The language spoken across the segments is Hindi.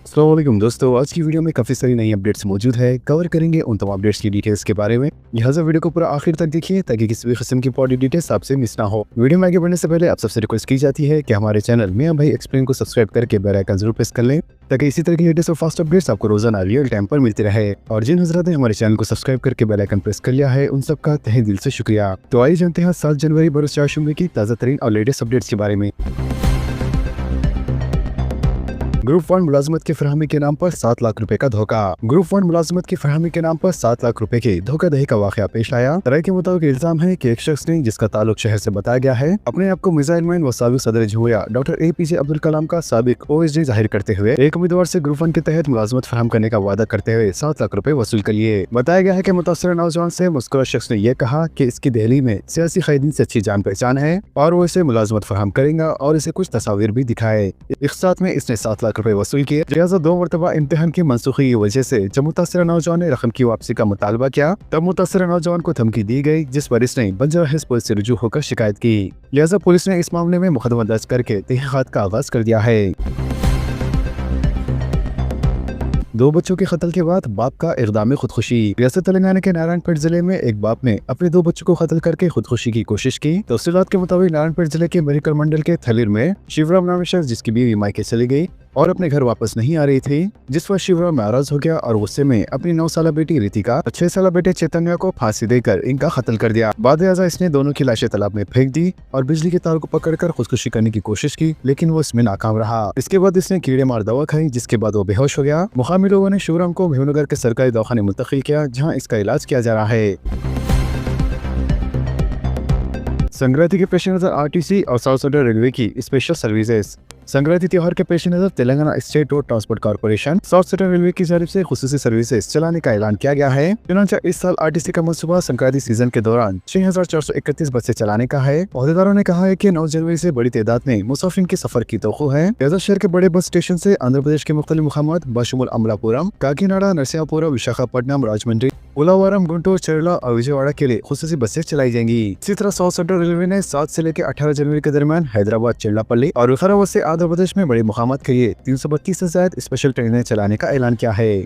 अस्सलाम वालेकुम दोस्तों, आज की वीडियो में काफ़ी सारी नई अपडेट्स मौजूद है। कवर करेंगे उन तमाम अपडेट्स की डिटेल्स के बारे में। लिहाजा वीडियो को पूरा आखिर तक देखिए ताकि किसी भी किस्म की इंपॉर्टेंट डिटेल्स आपसे मिस ना हो। वीडियो में आगे बढ़ने से पहले आप सबसे रिक्वेस्ट की जाती है कि हमारे चैनल मियां भाई एक्सप्लेन को सब्सक्राइब करके बेल आइकन जरूर प्रेस कर लें ताकि इसी तरह की लेटेस्ट और फास्ट अपडेट्स आपको रोजाना रियल टाइम पर मिलती रहे। और जिन हजरात ने हमारे चैनल को सब्सक्राइब करके बेल आइकन प्रेस कर लिया है उन सबका तहे दिल से शुक्रिया। तो आइए जानते हैं 7 जनवरी बरस 4 शुम्बे की ताज़ा तरीन और लेटेस्ट अपडेट्स के बारे में। ग्रुप 1 मुलाजमत की फरहमी के नाम पर 7 लाख रुपए का धोखा। ग्रुप 1 मुलाजमत की फरहमी के नाम पर 7 लाख रुपए की धोखाधड़ी का वाकया पेश आया। तराई के मुताबिक इल्जाम है कि एक शख्स ने, जिसका ताल्लुक शहर से बताया गया है, अपने आप को मिसाइल मैन व साबिक सदर जमहूरिया डॉक्टर APJ अब्दुल कलाम का साबिक OSD जाहिर करते हुए एक उम्मीदवार से ग्रुप 1 के तहत मुलाजमत फराहम करने का वादा करते हुए 7 लाख रुपए वसूल कर लिए। बताया गया है कि मुतासर नौजवान से मुस्कुरा शख्स ने यह कहा कि इसकी दिल्ली में सियासी कैदीन से अच्छी जान पहचान है और वो इसे मुलाजमत फराहम करेगा और इसे कुछ तस्वीर भी दिखाए। इस साथ में इसने 7 लाख रुपए वसूल किए। लिहाजा 2 मरतबा इम्तिहान की मनसूखी की वजह से जब मुतासर नौजवान ने रकम की वापसी का मुतालबा किया तब मुतासर नौजवान को धमकी दी गई, जिस पर इसने बंजारा हिल्स पुलिस से रुजू होकर शिकायत की। लिहाजा पुलिस ने इस मामले में मुकदमा दर्ज करके तहकीकात का आगाज कर दिया है। 2 बच्चों के कत्ल के बाद बाप का इक़दाम खुदकुशी। रियासत तेलंगाना के नारायणपेट जिले में एक बाप ने अपने 2 बच्चों को कत्ल करके खुदकुशी की कोशिश की। तफसीलात के मुताबिक नारायणपेट जिले के मेडिकल मंडल के थलीर में शिवराम नामी शख्स, जिसकी बीवी मायके चली गई और अपने घर वापस नहीं आ रही थी, जिस पर शिवराम नाराज हो गया और गुस्से में अपनी 9 साला बेटी रितिका और 6 साला बेटे चैतन्य को फांसी देकर इनका कत्ल कर दिया। बाद-ए-आज़ा इसने दोनों की लाशें तालाब में फेंक दी और बिजली के तार को पकड़कर खुदकुशी करने की कोशिश की, लेकिन वो इसमें नाकाम रहा। इसके बाद इसने कीड़े मार दवा खाई, जिसके बाद वो बेहोश हो गया। मुकामी लोगों ने शिवराम को भीमनगर के सरकारी दवाखाने मुंतकिल किया, जहाँ इसका इलाज किया जा रहा है। संक्रांति के पेश नजर RTC और साउथ सेंट्रल रेलवे की स्पेशल सर्विसेज। संक्रांति त्योहार के पेश नजर Telangana state road transport corporation south central railway की जानिब से खुसूसी सर्विसेज चलाने का ऐलान किया गया है। चुनांचे इस साल RTC का मनसूबा संक्रांति सीजन के दौरान 6431 बसें चलाने का है। ओहदेदारों ने कहा है कि 9 जनवरी से बड़ी तादाद में मुसाफिर के सफर की तवक्को है। लिहाजा शहर के बड़े बस स्टेशन से आंध्र प्रदेश के मुख्तलिफ मुकामात बशमुल अमलापुरम, काकीनाडा, नरसिंहपुरम, विशाखापट्टनम, राजमंड्री, उलावारम, गुंटूर, चेरला और विजयवाड़ा के लिए खुसूसी बसें चलाई जाएंगी। इसी तरह साउथ सेंट्रल रेलवे ने 7 से लेकर 18 जनवरी के दरमियान हैदराबाद, चिल्लापल्ली और विकाराबाद से आंध्र प्रदेश में बड़े मुकामात के लिए 332 से ज्यादा स्पेशल ट्रेनें चलाने का ऐलान किया है।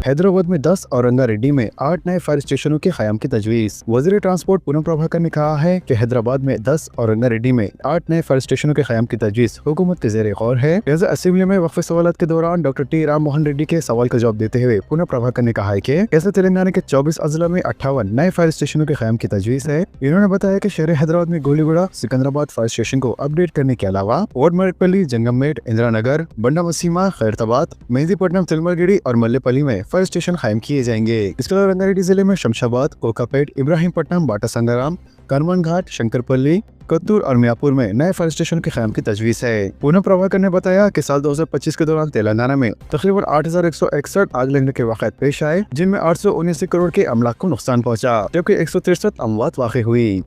हैदराबाद में 10 और रंगारेड्डी में 8 नए फायर स्टेशनों के क़याम की तजवीज़। वज़ीर ट्रांसपोर्ट पूनम प्रभाकर ने कहा है कि हैदराबाद में 10 और रंगारेड्डी में 8 नए फायर स्टेशनों के क़याम की तजवीज़ हुकूमत के ज़ेर गौर है। लिहाजा असेंबली में वक्फे सवालात के दौरान डॉक्टर T राम मोहन रेड्डी के सवाल का जवाब देते हुए पूनम प्रभाकर ने कहा है कि ऐसे तेलंगाना के 24 अजला में 58 नए फायर स्टेशनों के क़याम की तजवीज़ है। इन्होंने बताया कि शहर हैदराबाद में गोलीगुड़ा, सिकंदराबाद फायर स्टेशन को अपडेट करने के अलावा ओडमरपल्ली, जंगममेट, इंदिरा नगर, बंडा मसीमा, खैरताबाद, मेहदीपट्टनम, तिलमलगिरी और मल्लेपल्ली में फायर स्टेशन कायम किए जाएंगे। इसके अलावा रंगारेड्डी जिले में शमशाबाद, कोकापेट, इब्राहिमपट्टनम, बाटा संगाराम, करमन घाट, शंकरपल्ली, कत्तूर और मियापुर में नए फायर स्टेशन के क़याम की तजवीज़ है। पूनम प्रभाकर ने बताया कि साल 2025 के दौरान तेलंगाना में तकरीबन 8161 आग लगने के वाक़यात पेश आए, जिनमें 879 करोड़ के अमलाक को नुकसान पहुँचा, जबकि 163 अमवात वाक़ई हुई।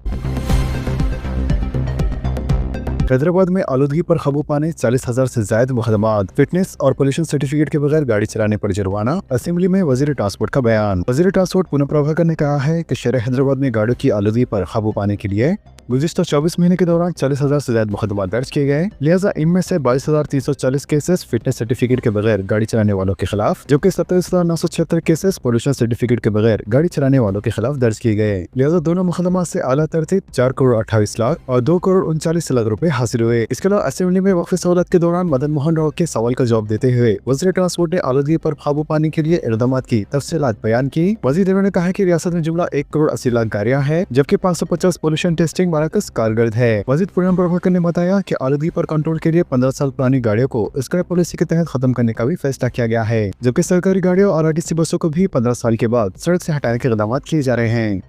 हैदराबाद में आलूदगी पर काबू पाने 40,000 से ज्यादा मुकदमात। फिटनेस और पोल्यूशन सर्टिफिकेट के बगैर गाड़ी चलाने पर जुर्माना। असेंबली में वजीर ट्रांसपोर्ट का बयान। वजीर ट्रांसपोर्ट पूनम प्रभाकर ने कहा है कि शहर हैदराबाद में गाड़ियों की आलूदगी पर काबू पाने के लिए गुज़िश्ता 24 महीने के दौरान 40,000 से ज्यादा मुकदमा दर्ज किए गए। लिहाजा इनमें से 22,340 केसेस फिटनेस सर्टिफिकेट के बगैर गाड़ी चलाने वालों के खिलाफ, जबकि 27,976 केसेस पोल्यूशन सर्टिफिकेट के बगैर गाड़ी चलाने वालों के खिलाफ दर्ज किए गए। लिहाजा दोनों मुकदमा से आला तरतीब 4 करोड़ 28 लाख और 2 करोड़ 39 लाख रुपए हासिल हुए। इसके अलावा असेंबली में वक्फे सवालात के दौरान मदन मोहन राव के सवाल का जवाब देते हुए वज़ीर ट्रांसपोर्ट ने आलूदगी पर काबू पाने के लिए इक़दामात की तफसीलात बयान की। वज़ीर ने कहा कि रियासत में जुमला 1 करोड़ 80 लाख गाड़ियां हैं, जबकि 550 पोल्यूशन टेस्टिंग मराकज़ कारगर है। वज़ीर पूनम प्रभाकर ने बताया कि आलूदगी पर कंट्रोल के लिए 15 साल पुरानी गाड़ियों को स्क्रैप पॉलिसी के तहत खत्म करने का भी फैसला किया गया है, जबकि सरकारी गाड़ियों और RTC बसों को भी 15 साल के बाद सड़क से हटाने के इक़दामात किए जा रहे हैं।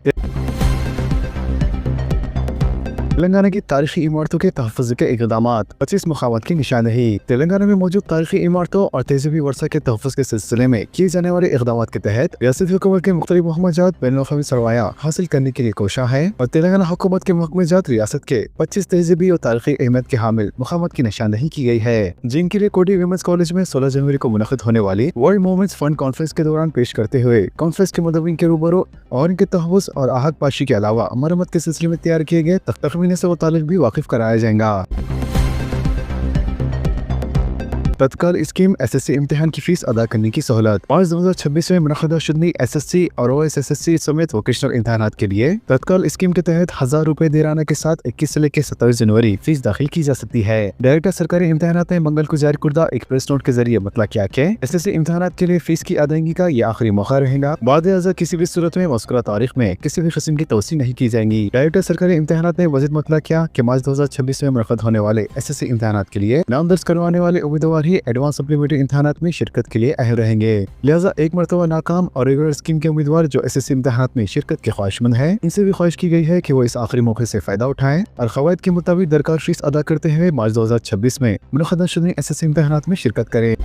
तेलंगाना की तारीखी इमारतों के तहफ़्फ़ुज़ के इक़दामात, 25 मक़ामात की निशानदही। तेलंगाना में मौजूद तारीखी इमारतों और तहज़ीबी वर्सा के तहफ़्फ़ुज़ के सिलसिले में किए जाने वाले इक़दामात के तहत रियासती हुकूमत के मुख्तलिफ महकमाजात बैनुल-अक़वामी सरमाया हासिल करने के लिए कोशा है और तेलंगाना हुकूमत के महकमाजात रियासत के 25 तहज़ीबी और तारीखी अहमियत के हामिल मक़ामात की निशानदही की गई है, जिनके लिए कोडी विमेंस कॉलेज में 16 जनवरी को मुनक़िद होने वाली वर्ल्ड मोमेंट्स फंड कॉन्फ्रेंस के दौरान पेश करते हुए कॉन्फ्रेंस के मुदव्विन के रूबरू और इनके तहफ़्फ़ुज़ और आहक पाशी के अलावा मरम्मत के सिलसिले में तैयार किए गए तख़मीने से मुतालिक भी वाकिफ कराया जाएगा। तत्काल स्कीम SSC इम्तिहान की फीस अदा करने की सहूलत। मार्च 2026 में मुनक़दा शुदनी SSC और OSSSC समेत वोकेशनल इम्तिहानात के लिए तत्काल स्कीम के तहत 1000 रुपए देराना के साथ 21 से लेकर 27 जनवरी फीस दाखिल की जा सकती है। डायरेक्टर सरकारी इम्तिहानात ने मंगल को जारी करदा एक प्रेस नोट के जरिए मतलब किया कि SSC इम्तिहानात के लिए फीस की अदायगी का ये आखिरी मौका रहेगा। बाद किसी भी सूरत में मज़कूरा तारीख में किसी भी किस्म की तोसी नहीं की जाएंगी। डायरेक्टर सरकारी इम्तिहानात ने वज़ीद मतलब किया कि मार्च 2026 में मुनक़द होने वाले SSC इम्तिहानात के लिए नाम दर्ज करवाने वाले उम्मीदवार ही एडवांस सप्लीमेंट्री इम्तिहानात में शिरकत के लिए अहल रहेंगे। लिहाजा एक मरतबा नाकाम और रेगुलर स्कीम के उम्मीदवार जो SSC इम्तिहानात में शिरकत के ख्वाहिशमंद है, इनसे भी ख्वाहिश की गई है कि वो इस आखिरी मौके से फायदा उठाएं और क़वाइद के मुताबिक दरकार फीस अदा करते हुए मार्च 2026 में मुनक़दा शुदनी SSC इम्तिहानात में शिरकत करें।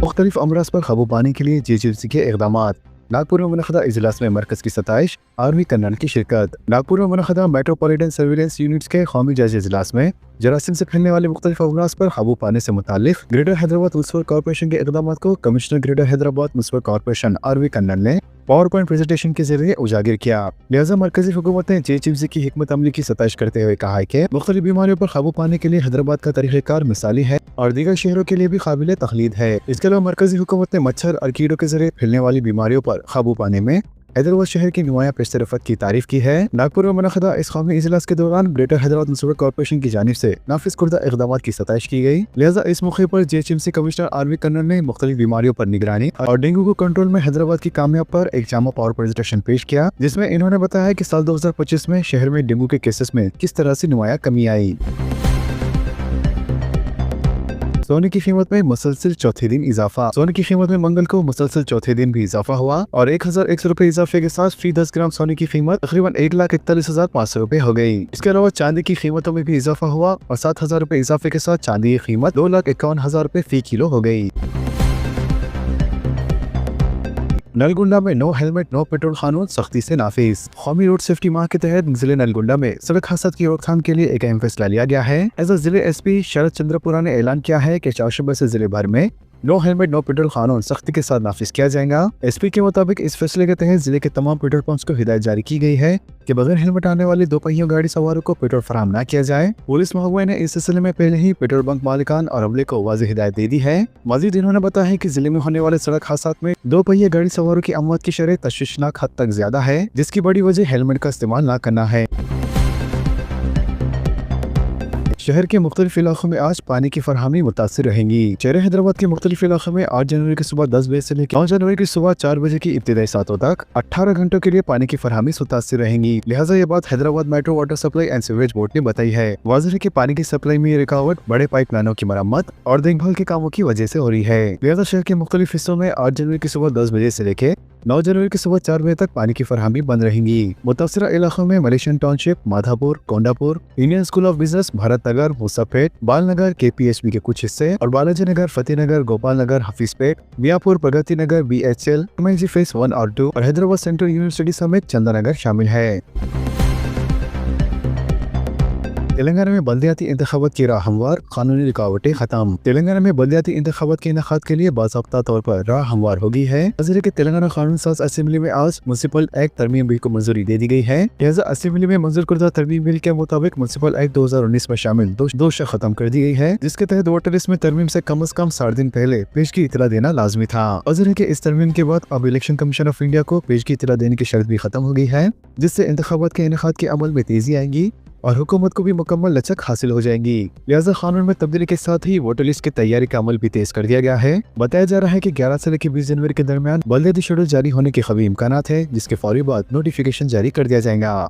मुख्तलिफ अमराज पर काबू पाने के लिए JCMC के इक़दामात। नागपुर में मुनक़दा इजलास में मरकज़ की सताइश, आर्मी कर्नल की शिरकत। नागपुर में मुनक़दा मेट्रोपॉलिटन सर्विलेंस यूनिट्स के कौमी जायजा इजलास में जरासीम से फैलने वाले मुख्तलिफ अमराज पर काबू पाने से मुताल्लिक़ ग्रेटर हैदराबाद म्युनिसिपल कॉर्पोरेशन के इक़दामात को commissioner Greater Hyderabad municipal corporation R V Karnan ने पावर पॉइंट प्रेजेंटेशन के जरिए उजागर किया। लिहाजा मरकजी हुकूमत ने JCMC की हिकमत अमली की सताइश करते हुए कहा है कि मुख्तलिफ बीमारियों पर काबू पाने के लिए हैदराबाद का तरीक़ेकार मिसाली है और दीगर शहरों के लिए भी काबिल तक़लीद है। इसके अलावा मरकजी हुकूमत ने मच्छर और कीड़ों के जरिए फैलने वाली बीमारियों पर काबू पाने में हैदराबाद शहर की नुमायां पेशरफत की तारीफ की है। नागपुर में मुनक़दा इस कौमी इजलास के दौरान ग्रेटर हैदराबाद म्युनिसिपल कॉर्पोरेशन की जानिब से नाफिज करदा इक़दामात की सताइश की गई। लिहाजा इस मौके पर JCMC कमिश्नर आरवी कर्नल ने मुख्तलिफ बीमारियों पर निगरानी और डेंगू को कंट्रोल में हैदराबाद की कामयाब पर एक जामा पावर प्रेजेंटेशन पेश किया, जिसमें इन्होंने बताया कि साल 2025 में शहर में डेंगू के केसेस में किस तरह से नुमायां कमी आई। सोने की कीमत में मुसलसल चौथे दिन इजाफा। सोने की कीमत में मंगल को मुसलसल चौथे दिन भी इजाफा हुआ और 1100 रुपए इजाफे के साथ फी 10 ग्राम सोने की कीमत तकरीबन 1,41,500 रुपए हो गई। इसके अलावा चांदी की कीमतों में भी इजाफा हुआ और 7,000 रुपए इजाफे के साथ चांदी की कीमत 2,51,000 रुपए फी किलो हो गई। नलगुंडा में नो हेलमेट नो पेट्रोल कानून सख्ती से नाफिज। कौमी रोड सेफ्टी माह के तहत जिले नलगुंडा में सड़क हादसात की रोकथाम के लिए एक अहम फैसला लिया गया है। ऐसा जिले SP शरद चंद्रपुरा ने ऐलान किया है कि 4 अक्टूबर से जिले भर में नो हेलमेट नो पेट्रोल कानून सख्ती के साथ नाफिज किया जाएगा। SP के मुताबिक इस फैसले के तहत जिले के तमाम पेट्रोल पंप्स को हिदायत जारी की गई है कि बगैर हेलमेट आने वाली 2 पहियों गाड़ी सवारों को पेट्रोल फराहम न किया जाए। पुलिस महकमे ने इस सिलसिले में पहले ही पेट्रोल बंक मालिकान और अमले को वाज़ेह हिदायत दे दी है। मजीद इन्होंने बताया है कि जिले में होने वाले सड़क हादसात में 2 पहिए गाड़ी सवारों की अमवात की शरह तशवीशनाक हद तक ज्यादा है, जिसकी बड़ी वजह हेलमेट का इस्तेमाल न करना है। शहर के मुख्तलिफ इलाकों में आज पानी की फरहमी मुतासिर रहेंगी। शहर हैदराबाद के मुख्तलिफ इलाकों में 8 जनवरी की सुबह 10 बजे से लेकर 9 जनवरी की सुबह 4 बजे की इब्तिदाई सातों तक 18 घंटों के लिए पानी की फरहमी मुतासिर रहेंगी। लिहाजा ये बात Hyderabad metro water supply and sewerage board ने बताई है। वाज़ेह है कि पानी की सप्लाई में रुकावट बड़े पाइप लाइनों की मरम्मत और देखभाल के कामों की वजह से हो रही है। लिहाजा शहर के मुख्तलिफ हिस्सों में 8 जनवरी की सुबह 10 बजे से लेकर 9 जनवरी की सुबह 4 बजे तक पानी की फरहमी बंद रहेंगी। मुतासिरा इलाकों में Malaysian township, Madhapur, Kondapur, Indian school of business, Bharat Nagar, Musapet, Bal Nagar, KPHB के कुछ हिस्से और Balaji Nagar, Fateh Nagar, Gopal Nagar, Hafeezpet, Miyapur, Pragati Nagar, BHL, MIG phase 1 और 2 और हैदराबाद सेंट्रल यूनिवर्सिटी समेत चंदा नगर शामिल है। तेलंगाना में बल्दियाती इंतखाबात की राह हमवार, कानूनी रुकावटें खत्म। तेलंगाना में बल्दियाती इंतखाबात के इनेकाद के लिए बाज़ाब्ता तौर पर राह हमवार हो गई है। वज़ीर के तेलंगाना कानून साज असेंबली में आज म्युनिसिपल एक्ट तरमीम बिल को मंजूरी दे दी गई है। लिहाजा असेंबली में मंजूर करदा तरमीम बिल के मुताबिक म्युनिसिपल एक्ट 2019 में शामिल दोष खत्म कर दी गई है, जिसके तहत वोटर लिस्ट में तरमीम से कम अज कम 60 दिन पहले पेश की इतला देना लाजमी था। वज़ीर के इस तरमीम के बाद अब इलेक्शन कमीशन ऑफ इंडिया को पेश की इतला देने की शर्त भी खत्म हो गई है, जिससे इंतखाबात के इनेकाद के अमल में तेजी आएगी और हुकूमत को भी मुकम्मल लचक हासिल हो जाएगी। लिहाजा कानून में तब्दीली के साथ ही वोटर लिस्ट की तैयारी का अमल भी तेज कर दिया गया है। बताया जा रहा है कि 11 से लेकर 20 जनवरी के दरमियान बल्दियाती शेड्यूल जारी होने के कभी इम्कानात है, जिसके फौरी बाद नोटिफिकेशन जारी कर दिया जाएगा।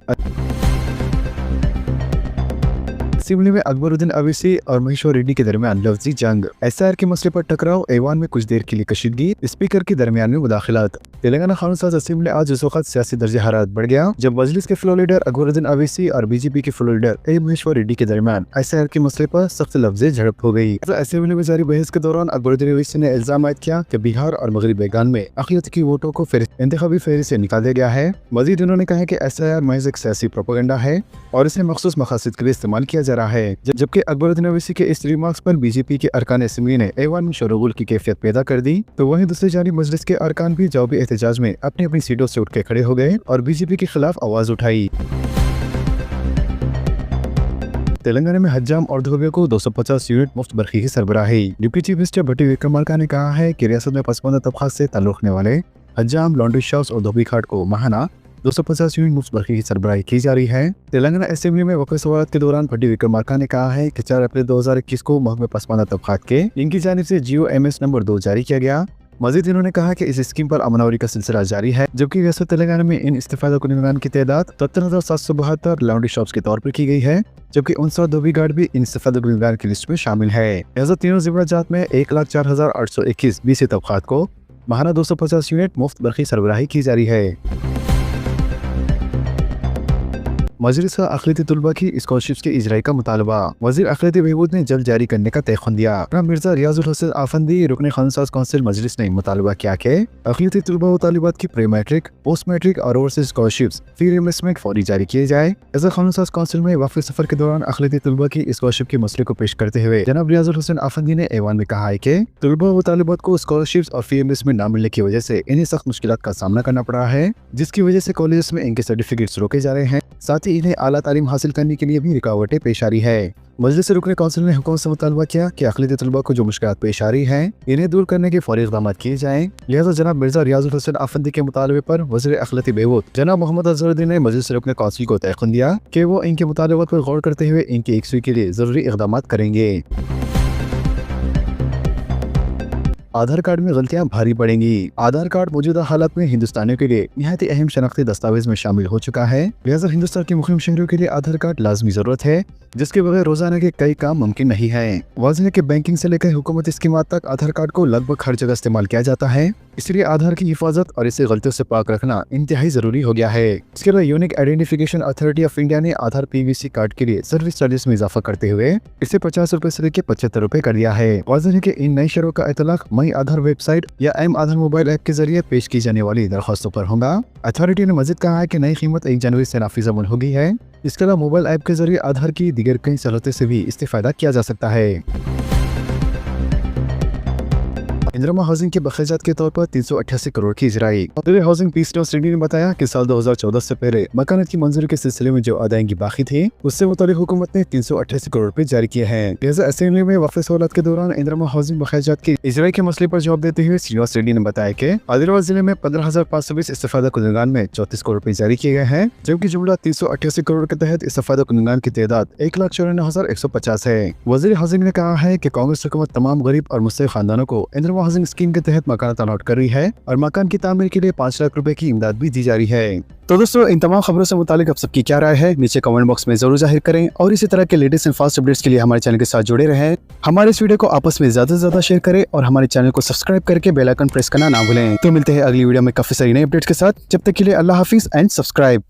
असेंबली में अकबरुद्दीन अवैसी और महेश्वर रेड्डी के दरमियान लफ्जी जंग। SIR के मसले पर टकराव, ऐवान में कुछ देर के लिए कशीदगी, स्पीकर के दरमियान में मुदाखिलत। तेलंगाना कानून साज असेंबली आज इस वक्त सियासी दर्जा हरारत बढ़ गया जब मजलिस के फ्लोर लीडर अकबरुद्दीन अवैसी और BJP के floor leader A Maheshwar Reddy के दरमियान SIR के मसले पर सख्त लफ्ज़ झड़प हो गई। असेंबली में जारी बहस के दौरान अकबरुद्दीन अवैसी ने इल्जाम आयद किया कि बिहार और मगरबी बेगान में अक़लियत की वोटों को इंतखाबी फेरी से निकाल दिया गया है। मजीद उन्होंने कहा कि SIR महज एक सियासी प्रोपेगेंडा है और इसे मखसूस मकासद के लिए इस्तेमाल किया जा रहा है। जबकि अकबरुद्दीन अवैसी के इस रिमार्क्स पर BJP के अरकान असेंबली ने ऐवान में शोरगुल की कैफियत पैदा कर दी, तो वहीं दूसरी जानिब मजलिस के अरकान भी जवाबी एहतजाज में अपनी अपनी सीटों से उठ के खड़े हो गए और BJP के खिलाफ आवाज उठाई। तेलंगाना में हज्जाम और धोबियों को 250 यूनिट मुफ्त बरखी की सरबराही। डिप्टी चीफ मिनिस्टर भट्टी विक्रमार्का ने कहा है कि रियासत में पसमानदा तबकात से ताल्लुक रखने वाले हज्जाम, लॉन्ड्री शॉप्स और धोबी घाट को माहाना 250 यूनिट मुफ्त बरखी की सरबराही की जा रही है। तेलंगाना असेंबली में वक़्फ़ सवालात के दौरान भट्टी विक्रमार्का ने कहा है कि 4 अप्रैल 2021 को महकमे पसमानदा तबकात के इनकी जानिब से GOMS नंबर 2 जारी किया गया। मजीद इन्होंने कहा कि इस स्कीम पर अमलावरी का सिलसिला जारी है, जबकि रियासत तेलंगाना में इन इस्तेफादा कुनिंदान की तादाद 73,772 लॉन्ड्री शॉप्स के तौर पर की गई है, जबकि 59 धोबी घाट भी इन इस्तेफादा कुनिंदान की लिस्ट में शामिल है। लिहाजा तीनों ज़िमरा जात में 1,04,821 BC तबकात को माहाना 250 यूनिट मुफ्त बरखी सरबराही की जा रही है। मजलिस अक़लियती तलबा की स्कॉलरशिप्स के इजराई का मुतालबा। वज़ीर अक़लियती बहबूद ने जल्द जारी करने का तयख़ुन दिया। मिर्ज़ा रियाजुल हुसैन आफंदी रुकन ख़ानसाज़ कौंसिल मजलिस ने मुतालबा किया कि अक़लियती तलबा व तालिबात की प्री मैट्रिक, पोस्ट मैट्रिक और ओवरसीज़ स्कॉलरशिप्स फी रिइंबर्समेंट फौरी जारी किए जाए। ऐसा ख़ानसाज़ कौंसिल में वफ़द सफ़र के दौरान अक़लियती तलबा की स्कॉलरशिप के मसले को पेश करते हुए जनाब रियाजुल हुसैन आफंदी ने ऐवान में कहा है कि तलबा व तालिबात को स्कॉलरशिप्स और फी रिइंबर्समेंट न मिलने की वजह से इन्हें सख्त मुश्किलात का सामना करना पड़ रहा है, जिसकी वजह से कॉलेज में इनके सर्टिफिकेट्स रोके जा रहे हैं। साथ ही इन्हें आला तालीम हासिल करने के लिए भी रुकावटें पेश आ रही है। मजलिस रुकन कौंसिल ने हुकूमत से मुतालबा किया कि अक़लियती तलबा को जो मुश्किलात पेश आ रही हैं, इन्हें दूर करने के फौरी इक़दाम किए जाएं। लिहाजा जनाब मिर्ज़ा रियाजुल हुसैन आफंदी के मुतालबे पर वज़ीर अक़लियती बहबूद जनाब मोहम्मद अज़हरुद्दीन ने मजलिस रुकन कौंसिल को तयख़ुन दिया कि वो इनके मुतालबात पर गौर करते हुए इनकी यकसुई के लिए ज़रूरी इक़दाम करेंगे। आधार कार्ड में गलतियां भारी पड़ेंगी। आधार कार्ड मौजूदा हालात में हिंदुस्तानियों के लिए निहायत अहम शनाख्ती दस्तावेज में शामिल हो चुका है। लिहाजा हिंदुस्तान के मुक़ीम शहरियों के लिए आधार कार्ड लाजमी जरूरत है, जिसके बगैर रोजाना के कई काम मुमकिन नहीं है। वाज़ेह है कि बैंकिंग से लेकर हुकूमती स्कीमात तक आधार कार्ड को लगभग हर जगह इस्तेमाल किया जाता है, इसलिए आधार की हिफाजत और इसे गलतियों से पाक रखना इंतहाई जरूरी हो गया है। इसके अलावा unique identification authority of India ने आधार PVC कार्ड के लिए सर्विस चार्जेस में इजाफा करते हुए इसे 50 रुपए से लेकर 75 रुपए कर दिया है। वाज़ेह है कि इन नई शरों का इतलाक मई आधार वेबसाइट या M-आधार मोबाइल ऐप के जरिए पेश की जाने वाली दरख्वास्तों पर होगा। अथॉरिटी ने मजीद कहा है कि नई कीमत 1 जनवरी से नाफिज अमल हो गई है। इसके अलावा मोबाइल ऐप के जरिए आधार की दीगर कई सहूलतों से भी इस्तेफादा किया जा सकता है। इंदिरा हाउसिंग के बखराजात के तौर पर 388 करोड़ की इजराई। हाउसिंग पीस रेडी ने बताया कि साल 2014 से पहले मकानात की मंजूरी के सिलसिले में जो अदायगी बाकी थी, उससे मुतालिक हुकूमत ने 388 करोड़ रुपए जारी किए हैं। लिहाजा असेंबली में वफ़द सवालात के दौरान इंदिरा हाउसिंग बखराजात की इजराई के मसले पर जवाब देते हुए श्रीनिवास रेड्डी ने बताया कि आदिलाबाद जिले में 15,520 इस्तेफादा कुनिंदान में 34 करोड़ रुपए जारी किए गए हैं, जबकि जुमला 388 करोड़ के तहत इस्तेफादा कुनिंदान की तादाद 1,94,150 है। वज़ीर हाउसिंग ने कहा है कि कांग्रेस हुकूमत तमाम गरीब और मुस्तहिक खानदानों को इंदिरा हाउसिंग स्कीम के तहत मकान अलॉट कर रही है और मकान की तामीर के लिए 5 लाख रुपए की इमदाद भी दी जा रही है। तो दोस्तों, इन तमाम खबरों से मुतालिक आप सबकी क्या राय है, नीचे कमेंट बॉक्स में जरूर जाहिर करें और इसी तरह के लेटेस्ट एंड फास्ट अपडेट्स के लिए हमारे चैनल के साथ जुड़े रहें। हमारे इस वीडियो को आपस में ज्यादा से ज्यादा शेयर करें और हमारे चैनल को सब्सक्राइब करके बेल आइकन प्रेस करना ना भूलें। तो मिलते हैं अगली वीडियो में काफी सारी नई अपडेट्स के साथ। जब तक के लिए अल्लाह हाफिज एंड सब्सक्राइब।